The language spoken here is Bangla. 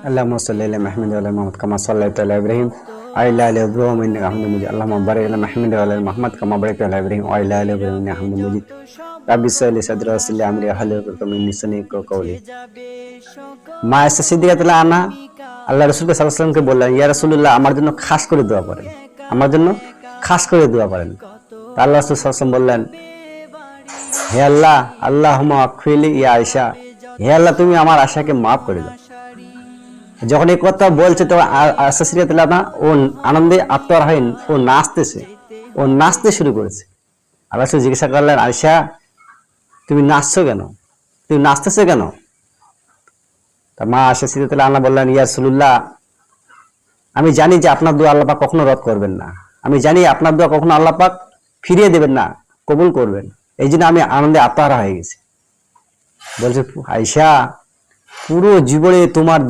اللهم صل على محمد وعلى محمد كما صليت على ابراهيم وعلى ال ابراهيم انك حميد مجيد اللهم بارك على محمد وعلى ال محمد كما باركت على ابراهيم وعلى ال ابراهيم انك حميد مجيد رب اشرح لي صدري ويسر لي امري واحلل عقدة من لساني يفقهوا قولي মা আয়েশা সিদ্দিকা রাদিয়াল্লাহু আনহা আল্লাহ রাসূল সাল্লাল্লাহু আলাইহি ওয়াসাল্লামকে বললেন, ইয়া রাসূলুল্লাহ, আমার জন্য খাস করে দোয়া করেন, আমার জন্য খাস করে দোয়া করেন। আল্লাহ রাসূল সাল্লাল্লাহু আলাইহি ওয়াসাল্লাম বললেন, হে আল্লাহ, আল্লাহুম্মা আগফিরলি ইয়া আয়েশা, হে আল্লাহ তুমি আমার আয়েশাকে maaf করে দাও। যখন এই কথা বলছে তো আয়েশা সিদ্দিকা রাদিয়াল্লাহু আনহা ও আনন্দে আত্মহারা, ও নাচতে শুরু করেছে। আল্লাহ রাসূল জিজ্ঞাসা করলেন, আয়েশা তুমি নাচছো কেন, তুমি নাচতেছো কেন? তা মা আয়েশা সিদ্দিকা রাদিয়াল্লাহু আনহা বললেন, ইয়া রাসূলুল্লাহ, আমি জানি যে আপনার দোয়া আল্লাহ পাক কখনো রদ করবেন না, আমি জানি আপনার দোয়া কখনো আল্লাহ পাক ফিরিয়ে দেবেন না, কবুল করবেন, এই জন্য আমি আনন্দে আত্মহারা হয়ে গেছি। বলছে, আয়েশা পুরো জীবনে তোমার